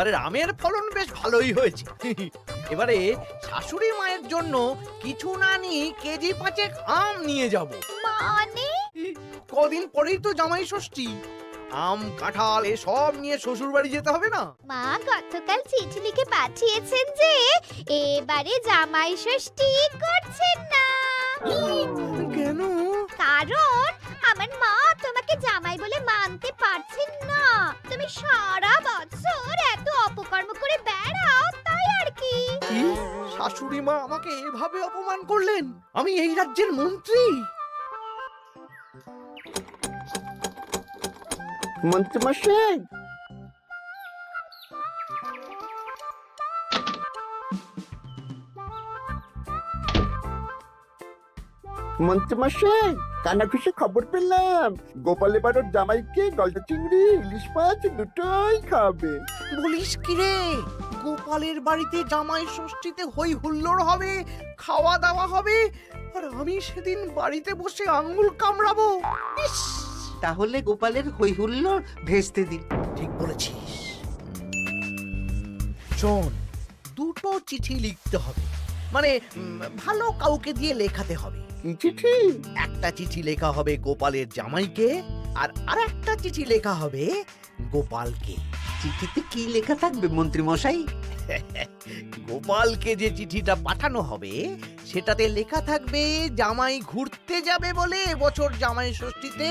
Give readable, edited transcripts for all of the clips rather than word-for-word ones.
এবারে আমের ফলন বেশ ভালোই হয়েছে। এবারে শাশুড়ি মায়ের জন্য কিছু না নিয়ে কেজি 5 আম নিয়ে যাব। মানে কদিন পরেই তো জামাই ষষ্ঠী, আম কাঁঠাল এসব নিয়ে শ্বশুর বাড়ি যেতে হবে না? মা গতকাল চিঠি লিখে পাঠিয়েছেন যে এবারে জামাই ষষ্ঠী করছেন না। কেন? কারণ আমার মা তোমাকে জামাই বলে মানতে পারছেন না। তুমি সারা বছর এত অপকর্ম করে বেড়াও, তাই আর কি। কি? শাশুড়ি মা আমাকে এভাবে অপমান করলেন? আমি এই রাজ্যের মন্ত্রী। মন্ত্রীমশাই, মন্ত্রীমশাই, কানাঘুষে খবর পেলাম গোপাল এবার ওর জামাইকে গলদা চিংড়ি ইলিশ মাছ দুটোই খাবে। বলিস কি রে? গোপালের বাড়িতে জামাই ষষ্ঠীতে হই হুল্লোড় হবে, খাওয়া দাওয়া হবে, আর আমি সেদিন বাড়িতে বসে আঙ্গুল কামড়াবো। ইস! তাহলে গোপালের হই হুল্লোড় ভেস্তে দিন। ঠিক বলেছিস। শোন, দুটো চিঠি লিখতে হবে, মানে ভালো কাউকে দিয়ে লেখাতে হবে। কি চিঠি? একটা চিঠি লেখা হবে গোপালের জামাইকে, আর আরেকটা চিঠি লেখা হবে গোপালকে। চিঠিতে কি লেখা থাকবে মন্ত্রী মশাই? গোপালকে যে চিঠিটা পাঠানো হবে সেটাতে লেখা থাকবে জামাই ঘুরতে যাবে বলে এবছর জামাই ষষ্ঠীতে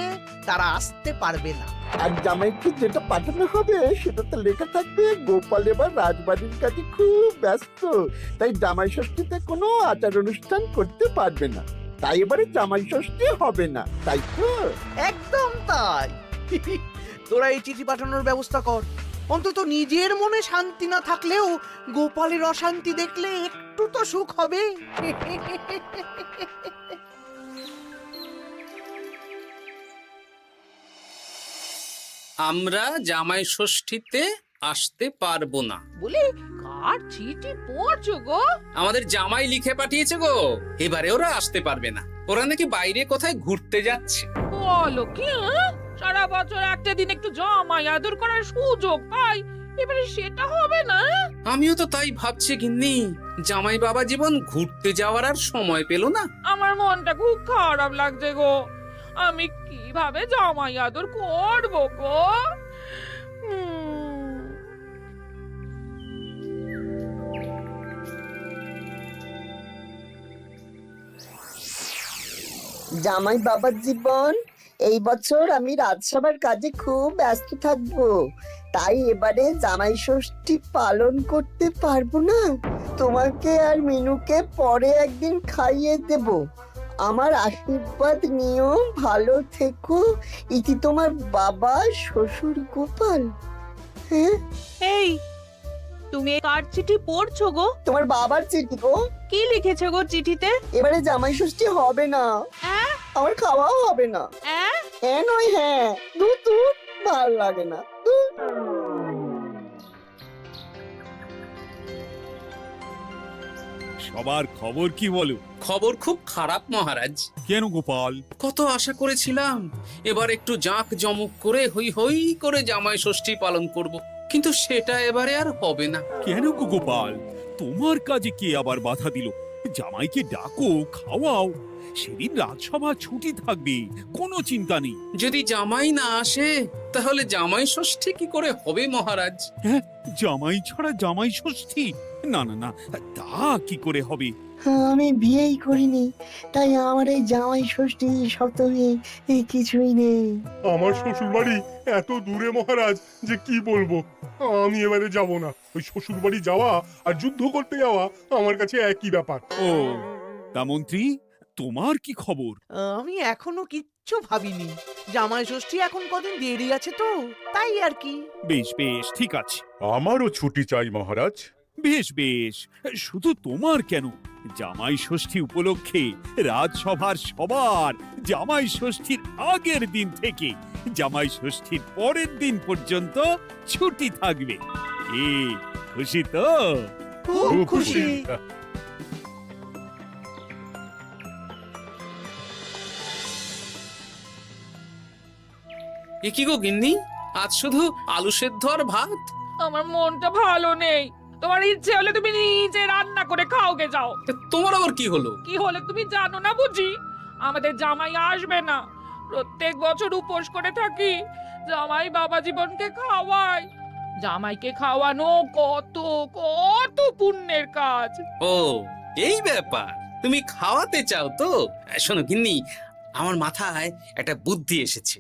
তারা আসতে পারবে না। আর জামাইকে যেটা পাঠানো হবে সেটাতে লেখা থাকবে গোপাল এবার রাজবাড়ির কাছে খুব ব্যস্ত, তাই জামাই ষষ্ঠীতে কোনো আচার অনুষ্ঠান করতে পারবে না, তাই এবারে জামাই ষষ্ঠী হবে না, তাই তো? একদম তাই। তোরা এই চিঠি পাঠানোর ব্যবস্থা কর। অন্তত নিজের মনে শান্তি না থাকলেও গোপালের অশান্তি দেখলে একটু তো সুখ হবে। আমরা জামাই ষষ্ঠীতে আসতে পারবো না বলে কার চিঠি পড়ছো গো? আমাদের জামাই লিখে পাঠিয়েছে গো, এবারে ওরা আসতে পারবে না। ওরা নাকি বাইরে কোথায় ঘুরতে যাচ্ছে। বলো কি? সারা বছর একটা দিন একটু জামাই আদর করার সুযোগ পাই, এবারে সেটা হবে না? আমিও তো তাই ভাবছি গিন্নি, জামাই বাবা জীবন ঘুরতে যাওয়ার আর সময় পেল না। আমার মনটা খুব খারাপ লাগছে গো। আমি কিভাবে জামাই আদর করবো গো? জামাই বাবার জীবন, এই বছর আমি রাজসভার কাজে খুব ব্যস্ত থাকবো, তাই এবারে জামাই ষষ্ঠী পালন করতে পারবো না। তোমাকে আর মিনুকে পরে একদিন খাইয়ে দেব। আমার আশীর্বাদ নিও, ভালো থেকো, ইতি তোমার বাবা শ্বশুর গোপাল। হ্যাঁ, এই তুমি কার চিঠি পড়ছো গো? তোমার বাবার চিঠি গো। কি লিখেছে গো চিঠিতে? এবারে জামাই ষষ্ঠী হবে না, হ্যাঁ আমার খাওয়াও হবে না। হ্যাঁ হ্যাঁ নয় হ্যাঁ, দূর দূর, ভাল লাগে না, দূর। সবার খবর কি বলো? খবর খুব খারাপ মহারাজ। কেন গোপাল? কত আশা করেছিলাম এবার একটু জাঁক জমক করে হই হই করে জামাই ষষ্ঠী পালন করব, কিন্তু সেটা এবারে আর হবে না। কেন গো গোপাল, তোমার কাজে কে আবার বাধা দিল? জামাইকে ডাকো, খাওয়াও, সেদিন রাজসভা ছুটি থাকবে, কোনো চিন্তা নেই। যদি জামাই না আসে তাহলে জামাই ষষ্ঠী কি করে হবে মহারাজ? হ্যাঁ, জামাই ছাড়া জামাই ষষ্ঠী? না না না, তা কি করে হবে? আমি বিয়েই করিনি, তাই আমার এই জামাই ষষ্ঠী সপ্তমী কিছুই নেই। আমার শ্বশুর বাড়ি এত দূরে মহারাজ যে কি বলবো। আমি এবারে যাব না। ওই শ্বশুর বাড়ি যাওয়া আর যুদ্ধ করতে যাওয়া আমার কাছে একই ব্যাপার। ও, তা মন্ত্রী, তোমার কি খবর? আমি এখনো কিচ্ছু ভাবিনি। জামাই ষষ্ঠী এখন কদিন দেরি আছে তো, তাই আর কি। বেশ বেশ, ঠিক আছে। আমারও ছুটি চাই মহারাজ। বেশ বেশ, শুধু তোমার কেন, জামাই ষষ্ঠী উপলক্ষে রাজসভার সবার জামাই ষষ্ঠীর আগের দিন থেকে জামাই ষষ্ঠীর পরের দিন পর্যন্ত ছুটি থাকবে। কি খুশি তো? খুব খুশি। এ কি গো গিন্নি, আজ শুধু আলু সেদ্ধ আর ভাত? আমার মনটা ভালো নেই। তোমার ইচ্ছে হলে তুমি নিজে রান্না করে খাওগে যাও। তা তোমার আবার কি হলো? কি হলে তুমি জানো না বুঝি? আমাদের জামাই আসবে না। প্রত্যেক বছর উপোস করে থাকি, জামাই বাবা জীবনকে খাওয়ায়। জামাইকে খাওয়ানো কত কত পুণ্যের কাজ। ও, এই ব্যাপার। তুমি খাওয়াতে চাও তো? শোনো গিন্নি, আমার মাথায় একটা বুদ্ধি এসেছে।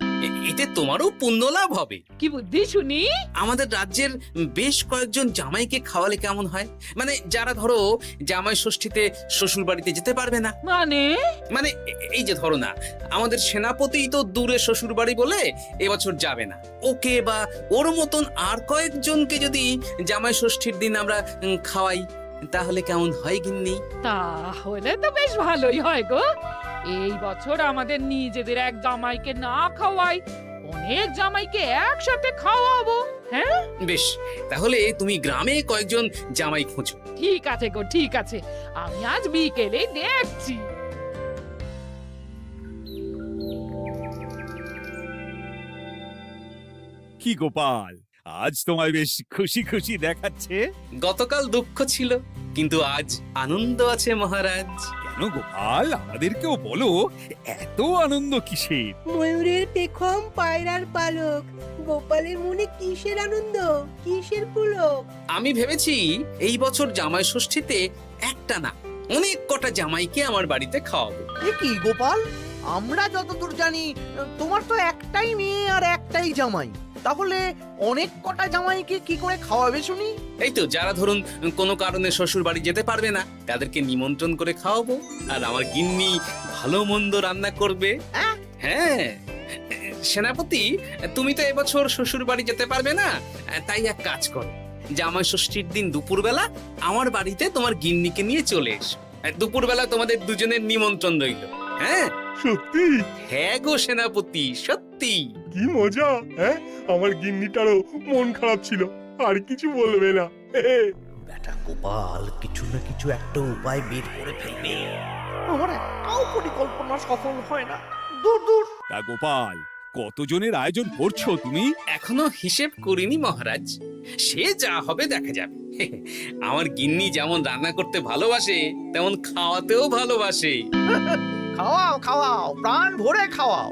এতে তোমারও পুণ্য লাভ হবে। কি বুদ্ধি শুনি? আমাদের রাজ্যের বেশ কয়েকজন জামাইকে খাওয়ালে কেমন হয়? মানে যারা ধরো জামাই ষষ্ঠীতে শ্বশুর বাড়িতে যেতে পারবে না। মানে মানে এই যে ধরো না, আমাদের সেনাপতি তো দূরে শ্বশুর বাড়ি বলে এবছর যাবে না। ওকে বা ওর মতন আর কয়েকজনকে যদি জামাই ষষ্ঠীর দিন আমরা খাওয়াই, তাহলে কেমন হয় গিন্নি? তাহলে তো বেশ ভালোই হয় গো। এই বছর আমাদের নিজেদের এক জামাইকে না খাওয়াই, অনেক জামাইকে একসাথে খাওয়াবো। হ্যাঁ, বেশ, তাহলে তুমি গ্রামে কয়েকজন জামাই খোঁজো। ঠিক আছে গো, ঠিক আছে। আমি আজ বিকেলে দেখছি। কি গোপাল, আজ তোমায় বেশ খুশি খুশি দেখাচ্ছে। গতকাল দুঃখ ছিল, কিন্তু আজ আনন্দ আছে মহারাজ। কেন গোপাল, আমাদেরকেও বলো, এত আনন্দ কিসের? ময়ূরের পেখম, পায়রার পালক, গোপালের মনে কিসের আনন্দ, কিসের পুলক? আমি ভেবেছি এই বছর জামাই ষষ্ঠীতে একটা না, অনেক কটা জামাইকে আমার বাড়িতে খাওয়াবো। এ কি গোপাল, আমরা যতদূর জানি তোমার তো একটাই মেয়ে আর একটাই জামাই, তাহলে অনেক কটা জামাইকে কি করে খাওয়াবে শুনি? এই তো যারা ধরুন কোনো কারণে শ্বশুর বাড়ি যেতে পারবে না, তাদেরকে নিমন্ত্রণ করে খাওয়াবো। আর আমার গিন্নি ভালো মন্দ রান্না করবে। হ্যাঁ সেনাপতি, তুমি তো এবছর শ্বশুর বাড়ি যেতে পারবে না, তাই এক কাজ করো, জামাই ষষ্ঠীর দিন দুপুরবেলা আমার বাড়িতে তোমার গিন্নিকে নিয়ে চলে এসো। দুপুরবেলা তোমাদের দুজনের নিমন্ত্রণ রইল। হ্যাঁ সত্যি? হ্যাঁ গো সেনাপতি, সত্যি। কি মজা! হ্যাঁ, আমার গিন্নিটারও মন খারাপ ছিল, আর কিছু বলবে না। বেটা গোপাল কিছু না কিছু একটা উপায় বের করে ফেলবে। আমার একটাও পরিকল্পনা সফল হয় না। দূর দূর। তা গোপাল, কতজনের আয়োজন করছো তুমি? এখনো হিসেব করিনি মহারাজ, সে যা হবে দেখা যাবে। আমার গিন্নি যেমন রান্না করতে ভালোবাসে, তেমন খাওয়াতেও ভালোবাসে। খাওয়াও খাওয়াও, প্রাণ ভরে খাওয়াও।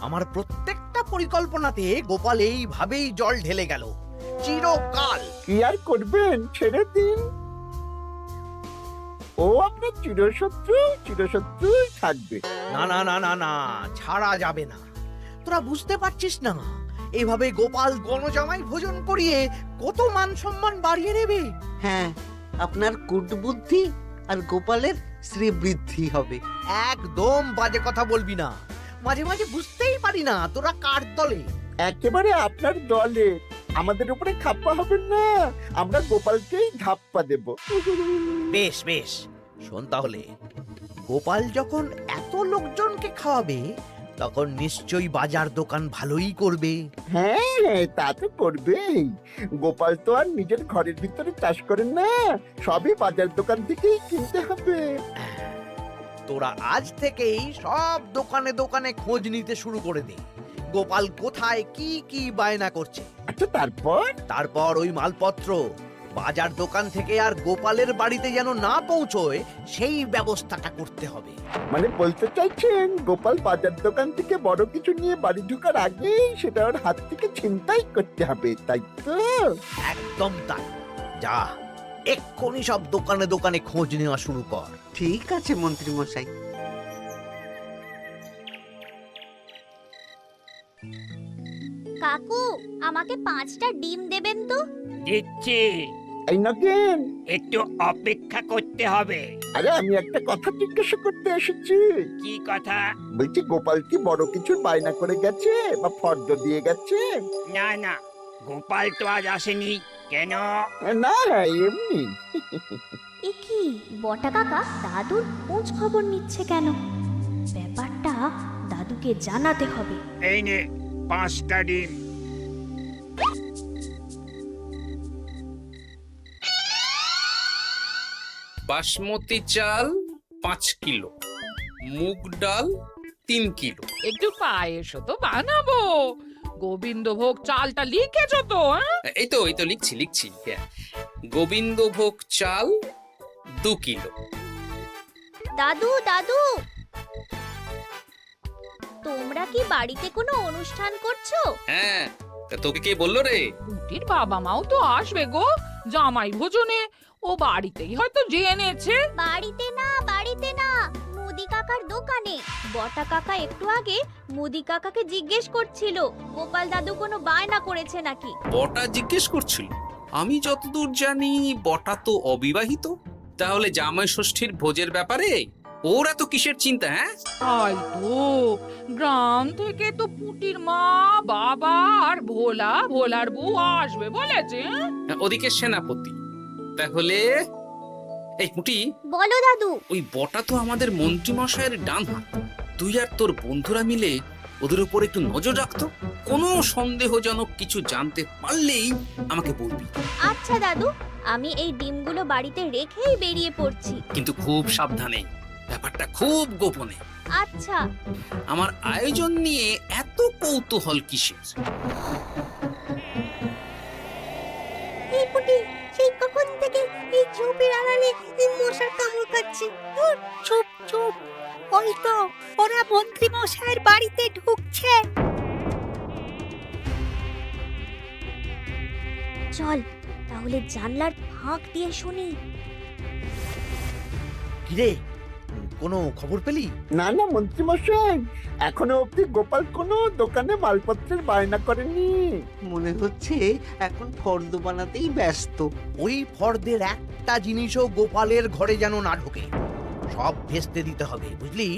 আমার প্রত্যেকটা পরিকল্পনাতে গোপাল এইভাবেই জল ঢেলে গেল চিরকাল। কি আর করবেন, ছেড়ে দিন। ও আপনার চিরশত্রু থাকবে। না না না না না, ছাড়া যাবে না। তোরা বুঝতে পারছিস না, এভাবে গোপাল গণজামাই ভোজন করিয়ে কত মান সম্মান বাড়িয়ে নেবে। হ্যাঁ, আপনার কূটবুদ্ধি আর গোপালের শ্রীবৃদ্ধি হবে। একদম বাজে কথা বলবি না। মাঝে মাঝে বুঝতেই পারি না তোরা কার দলে। একেবারে আপনার দলে। আমাদের উপরে খাপ্পা হবেন না, আমরা গোপালকেই ধাপ্পা দেব। বেশ বেশ, শোন তাহলে, গোপাল যখন এত লোকজনকে খাওয়াবে, তখন নিশ্চয়ই বাজার দোকান ভালোই করবে। হ্যাঁ, তা তো করবেই। গোপাল তো আর নিজের ঘরের ভিতরে চাষ করেন না, সবই বাজার দোকান থেকেই কিনতে হবে। তোরা আজ থেকেই সব দোকানে দোকানে খোঁজ নিতে শুরু করে দে, গোপাল কোথায় কি কি বায়না করছে। আচ্ছা, তারপর ওই মালপত্র বাজার দোকান থেকে আর গোপালের বাড়িতে যেন না পৌঁছয়, সেই ব্যবস্থাটা করতে হবে। মানে বলতে চাইছেন গোপাল বাজার দোকান থেকে বড় কিছু নিয়ে বাড়ি ঢোকার আগেই সেটা ওর হাত থেকে ছিনতাই করতে হবে, তাই তো? একদম তাই। যা, এক্ষুনি সব দোকানে দোকানে খোঁজ নেওয়া শুরু কর। ঠিক আছে মন্ত্রী মশাই। কাকু, আমাকে 5টা ডিম দেবেন তো? দিচ্ছি, এই নগেন, একটু অপেক্ষা করতে হবে। আরে আমি একটা কথা জিজ্ঞাসা করতে এসেছি। কি কথা? বলছি, গোপাল কি বড় কিছুর বায়না করে গেছে বা ফর্দ দিয়ে গেছে? না না, গোপাল তো আজ আসেনি। কেন? না, এমনি। এ কি, বটা কাকা দাদুর খোঁজ খবর নিচ্ছে কেন? ব্যাপারটা দাদুকে জানাতে হবে। এই নে 5টা ডিম। বাসমতি চাল 5 কিলো, মুগ ডাল 3 কিলো। একটু পায়েসও তো বানাবো। গোবিন্দভোগ চালটা লিখেছো তো? এই তো লিখছি। হ্যাঁ, গোবিন্দভোগ চাল 2 কিলো। দাদু দাদু, তোমরা কি বাড়িতে কোনো অনুষ্ঠান করছো? হ্যাঁ, তা তোকে কে বললো রে? পুটির বাবা মাও তো আসবে গো, জামাই ভোজনে। ও বাড়িতেই হয়তো জেনেছে। বাড়িতে না, মুদি কাকার দোকানে। বটা কাকা একটু আগে মুদি কাকাকে জিজ্ঞেস করছিল গোপাল দাদু কোনো বায়না করেছে নাকি। বটা জিজ্ঞেস করছিল? আমি যতদূর জানি বটা তো অবিবাহিত। তাহলে জামাই ষষ্ঠীর ভোজের ব্যাপারে ওর এত কিসের চিন্তা? হ্যাঁ, তাই তো, গ্রাম থেকে তো পুটির মা, বাবা আর ভোলার বউ আসবে বলেছে। ওদিকে সেনাপতি। তাহলে এই পুটি, বলো দাদু। ওই বটা তো আমাদের মন্ত্রী মশাইয়ের ডান হাত। তুই আর তোর বন্ধুরা মিলে ওদের উপর একটু নজর রাখতো। কোনো সন্দেহজনক কিছু জানতে পারলেই আমাকে বলবি। আচ্ছা দাদু, আমি এই ডিমগুলো বাড়িতে রেখেই বেরিয়ে পড়ছি। কিন্তু খুব সাবধানে, ব্যাপারটা খুব গোপনে। আচ্ছা। আমার আয়োজন নিয়ে এত কৌতূহল কিসের? এই পুটি, সেই কখন থেকে এই ঝোপের আড়ালে মশার কামড় খাচ্ছি। চুপ চুপ, ওই তো ওরা মন্ত্রী মশাইয়ের বাড়িতে ঢুকছে। চল তাহলে জানলার ফাঁক দিয়ে শুনি। কিরে, কোনো খবর পেলি? না মন্ত্রী মশাই, এখনো অব্দি গোপাল কোনো দোকানে মালপত্রের বায়না করেনি। মনে হচ্ছে এখন ফর্দ বানাতেই ব্যস্ত। ওই ফর্দের একটা জিনিসও গোপালের ঘরে যেন না ঢোকে। সব ভেস্তে দিতে হবে, বুঝলি?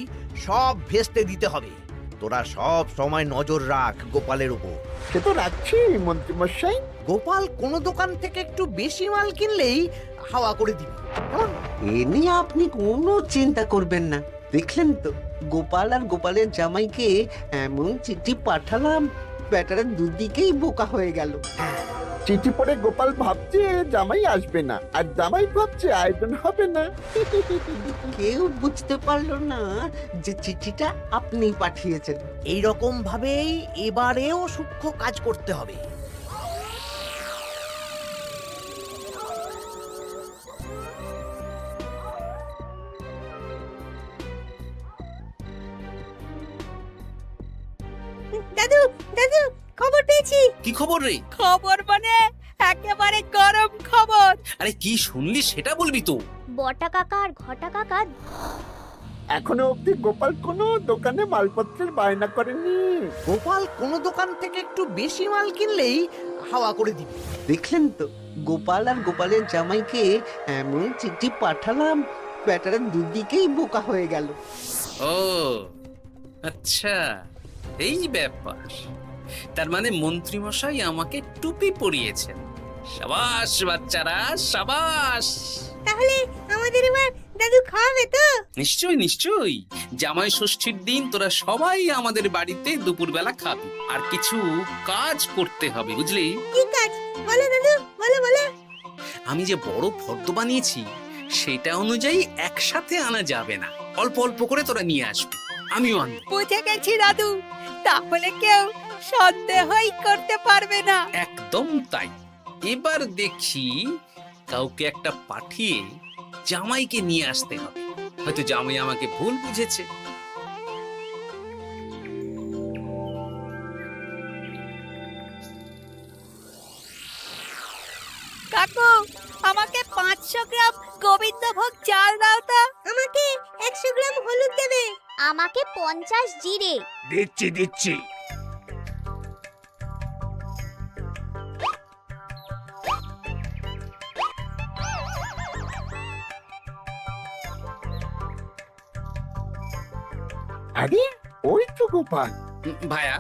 সব ভেস্তে দিতে হবে। তোরা সব সময় নজর রাখ গোপালের উপর। সে তো রাখছি মন্ত্রী মশাই। গোপাল কোনো দোকান থেকে একটু বেশি মাল কিনলেই হাওয়া করে দিবি, কেমন? এ নিয়ে আপনি কোনো চিন্তা করবেন না। দেখলেন তো, গোপাল আর গোপালের জামাইকে এমন চিঠি পাঠালাম, ব্যাটারা দুদিকেই বোকা হয়ে গেল। চিঠি পড়ে গোপাল ভাবছে জামাই আসবে না, আর জামাই ভাবছে আয়োজন হবে না। কেউ বুঝতে পারলো না যে চিঠিটা আপনি পাঠিয়েছেন। এইরকম ভাবেই এবারেও সূক্ষ্ম কাজ করতে হবে। দাদু দাদু, খবর পেয়েছি। কি খবর রে? খবর মানে একেবারে গরম খবর। আরে কি শুনলি সেটা বলবি তো। বটা কাকা আর ঘটা কাকা এখনো অব্দি গোপাল কোনো দোকানে মালপত্রের বায়না করেনি। গোপাল কোনো দোকান থেকে একটু বেশি মাল কিনলেই হাওয়া করে দিবি। দেখলেন তো, গোপাল আর গোপালের জামাইকে এমন চিঠি পাঠালাম, ব্যাটারা দুদিকেই বোকা হয়ে গেল। ও আচ্ছা, এই ব্যাপার। তার মানে মন্ত্রী মশাই আমাকে টুপি পরিয়েছেন। সাবাস বাচ্চারা, সাবাস। তাহলে আমাদের এবার দাদু খাওয়াবে তো? নিশ্চয়ই। জামাই ষষ্ঠীর দিন তোরা সবাই আমাদের বাড়িতে দুপুরবেলা খাবি। আর কিছু কাজ করতে হবে, বুঝলি? কি কাজ? বলো দাদু, বলো। আমি যে বড় ফর্দ বানিয়েছি সেটা অনুযায়ী একসাথে আনা যাবে না, অল্প অল্প করে তোরা নিয়ে আসবি। আমিও আনবো। বুঝে গেছি দাদু, তাহলে কেউ সন্দেহই করতে পারবে না। একদম তাই। এবার দেখি কাউকে একটা পাঠিয়ে জামাইকে নিয়ে আসতে হবে। হয়তো জামাই আমাকে ভুল বুঝেছে। কাকু, আমাকে 500 গ্রাম গোবিন্দভোগ চাল দাও তো। আমাকে 100 গ্রাম হলুদ দেবে। আমাকে 50 জিরে। দিচ্ছি আরে ওই তো গোপাল। ভাইয়া,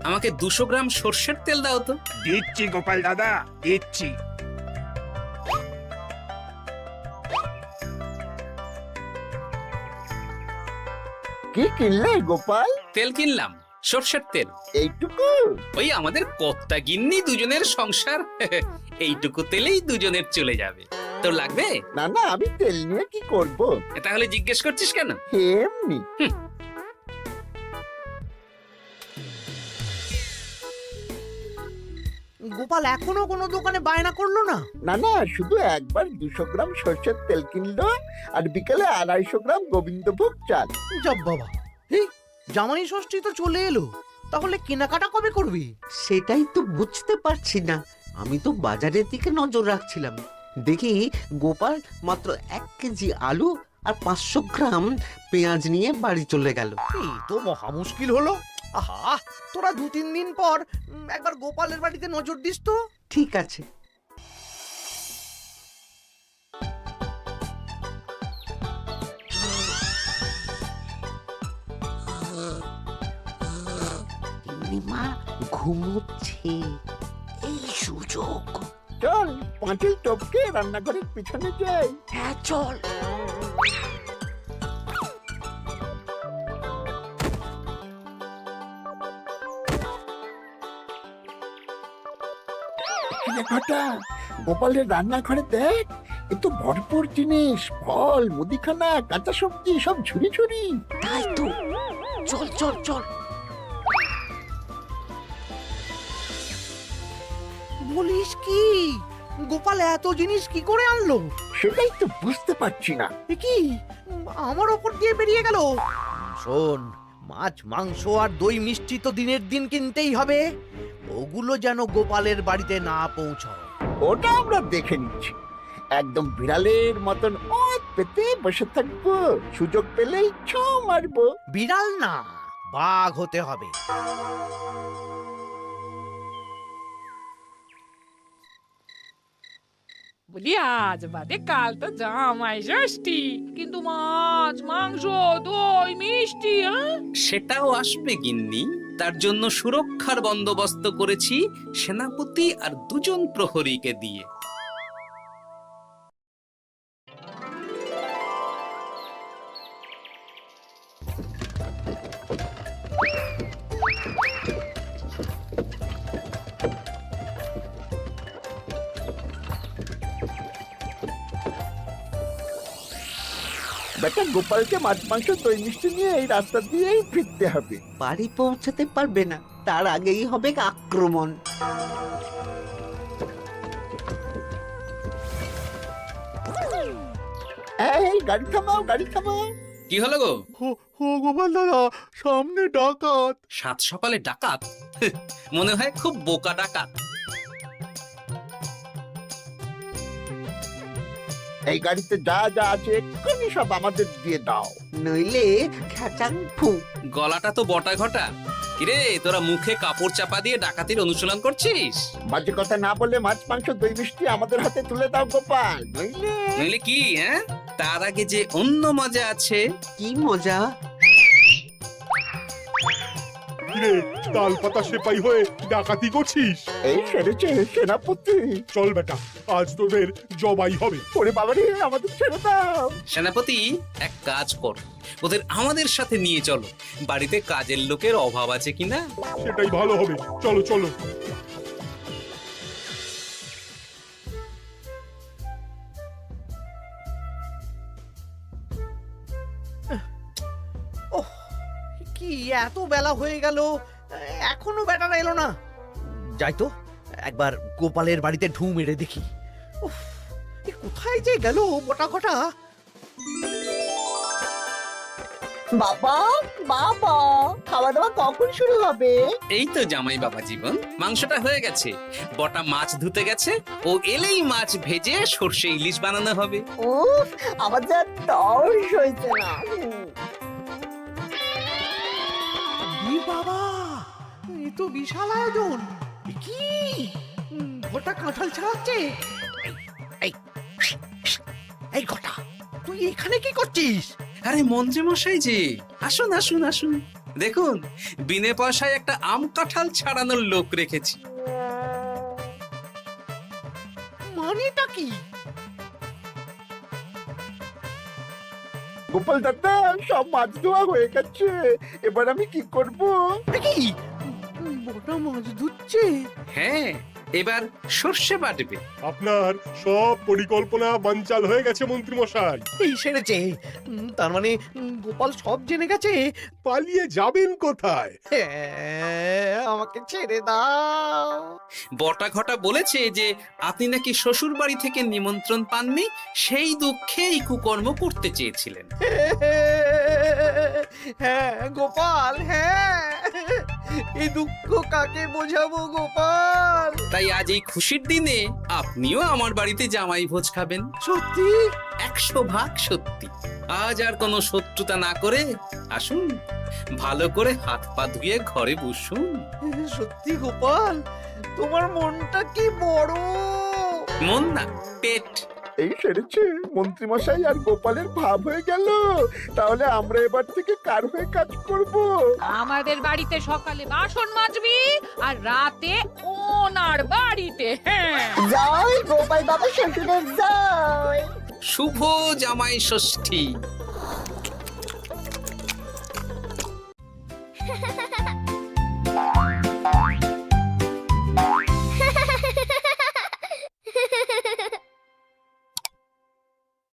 আমাকে 200 গ্রাম সর্ষের তেল দাও তো। দিচ্ছি গোপাল দাদা, দিচ্ছি। কি কিনলে গোপাল? তেল কিনলাম, সর্ষের তেল। এইটুকু? ওই আমাদের কর্তা গিন্নি দুজনের সংসার, এইটুকু তেলেই দুজনের চলে যাবে। তোর লাগবে? না না, আমি তেল নিয়ে কি করব? তাহলে জিজ্ঞেস করছিস কেন? এমনি। গোপাল এখনো কোনো দোকানে বায়না করলো না? না না, শুধু একবার 200 গ্রাম সর্ষের তেল কিনলো আর বিকেলে 250 গ্রাম গোবিন্দভোগ চাল। যাব বাবা, এই জামাই ষষ্ঠী তো চলে এলো, তাহলে কেনাকাটা কবে করবি? সেটাই তো বুঝতে পারছি না। আমি তো বাজারের দিকে নজর রাখছিলাম, দেখি গোপাল মাত্র 1 কেজি আলু আর 500 গ্রাম পেঁয়াজ নিয়ে বাড়ি চলে গেল। এই তো মহা মুশকিল হলো। আহা, তোরা 2-3 দিন পর একবার গোপালের বাড়িতে নজর দিস তো। ঠিক আছে। মা ঘুমোচ্ছে, এই সুযোগ। চল পাঁচিল টপকে রান্নাঘরের পিছনে যাই। হ্যাঁ চল। ঘটা গোপালের রান্নাঘরে দেখ, এ তো ভরপুর জিনিস, ফল, মুদিখানা, কাঁচা সবজি সব ঝুড়ি ঝুড়ি। তাই তো, চল চল চল। বলিস কি, গোপাল এত জিনিস কি করে আনলো? সেটাই তো বুঝতে পারছি না। এ কি, আমার ওপর দিয়ে বেরিয়ে গেল? শোন, মাছ মাংস আর দই মিষ্টি তো দিনের দিন কিনতেই হবে, ওগুলো যেন গোপালের বাড়িতে না পৌঁছায়। ওটা আমরা দেখে নিচ্ছি। একদম বিড়ালের মতন ওত পেতে বসে থাকবো, সুযোগ পেলেই ছো মারবো। বিড়াল না, বাঘ হতে হবে। বলি আজ বাদে কাল তো জামাই ষষ্ঠী, কিন্তু মাছ মাংস দই মিষ্টি সেটাও আসবে গিন্নি। তার জন্য সুরক্ষার বন্দোবস্ত করেছি সেনাপতি আর 2 জন প্রহরীকে দিয়ে। বেটা গোপালকে মাছ মাংস দই মিষ্টি নিয়ে এই রাস্তা দিয়েই ফিরতে হবে। বাড়ি পৌঁছাতে পারবে না, তার আগেই হবে আক্রমণ। এই গাড়ি থামাও, গাড়ি থামাও। কি হলো গো? ও গোপাল দাদা, সামনে ডাকাত। 7 সকালে ডাকাত? মনে হয় খুব বোকা ডাকাত। এই গাড়িতে যা যা আছে এক্ষুনি সব আমাদের দিয়ে দাও, নইলে খেচাং ফু। গলাটা তো বটা ঘটা। কিরে, তোরা মুখে কাপড় চাপা দিয়ে ডাকাতির অনুশীলন করছিস? বাজে কথা না বলে মাছ মাংস দই মিষ্টি আমাদের হাতে তুলে দাও গোপাল, নইলে। নইলে কি? হ্যাঁ, তার আগে যে অন্য মজা আছে। কি মজা? কিরে, তাল পাতা সেপাই হয়ে ডাকাতি করছিস? এই সেরেছে সেনাপতি। চল বেটা, আজ তোদের জবাই হবে। ওরে বাবারে, আমাদের ছেড়ে দাও। সেনাপতি, এক কাজ কর, ওদের আমাদের সাথে নিয়ে চলো। বাড়িতে কাজের লোকের অভাব আছে কিনা। সেটাই ভালো হবে, চলো চলো। ওহ, কি এত বেলা হয়ে গেল, এখনো বেটারা এলো না। যাই তো একবার গোপালের বাড়িতে ঢু মেরে দেখি। উফ, এ কোথায় যে গেল বটা ঘটা? বাবা বাবা, খাওয়া দাওয়া কখন শুরু হবে? এই তো জামাই বাবা জীবন, মাংসটা হয়ে গেছে, বটা মাছ ধুতে গেছে, ও এলেই মাছ ভেজে সর্ষে ইলিশ বানানো হবে। উফ, আমার যা তর্স হয়েছে না। এ বাবা, এ তো বিশাল আয়োজন। এ কি, ঘটা কাঁঠাল ছাড়াচ্ছে? এই, এই ঘটা, তুই এখানে কি করছিস? আরে মন্ত্রী মশাই যে, আসুন আসুন আসুন, দেখুন বিনে পয়সায় একটা আম কাঁঠাল ছাড়ানোর লোক রেখেছি। মানেটা কি? গোপাল দাদা, সব মাছ ধোয়া হয়ে গেছে, এবার আমি কি করব? এ কি, বটা মাছ ধুচ্ছে। হ্যাঁ, এবার সর্ষে বাটবে। আপনার সব পরিকল্পনা বানচাল হয়ে গেছে মন্ত্রী মশাই। এই সেরেছে। তার মানে গোপাল সব জেনে গেছে। পালিয়ে যাবেন কোথায়? হ্যাঁ, আমাকে ছেড়ে দাও। বটা ঘটা বলেছে যে আপনি নাকি শ্বশুর বাড়ি থেকে নিমন্ত্রণ পাননি, সেই দুঃখে এই কুকর্ম করতে চেয়েছিলেন। হ্যাঁ গোপাল, হ্যাঁ, এই দুঃখ কাকে বোঝাবো গোপাল? তাই আজ এই খুশির দিনে আপনিও আমার বাড়িতে জামাই ভোজ খাবেন। সত্যি? 100% সত্যি। আজ আর কোনো শত্রুতা না করে আসুন, ভালো করে হাত পা ধুয়ে ঘরে বসুন। সত্যি গোপাল, তোমার মনটা কি বড়। মন না, পেট। এই সেরেছে মন্ত্রী মশাই আর গোপালের ভাব হয়ে গেল। তাহলে আমরা এবার থেকে কার হয়ে কাজ করব? আমাদের বাড়িতে সকালে বাসন মাজবি আর রাতে ওনার বাড়িতে। হ্যাঁ, জয় গোপাল বাবা শ্বশুরের জয়। শুভ জামাই ষষ্ঠী।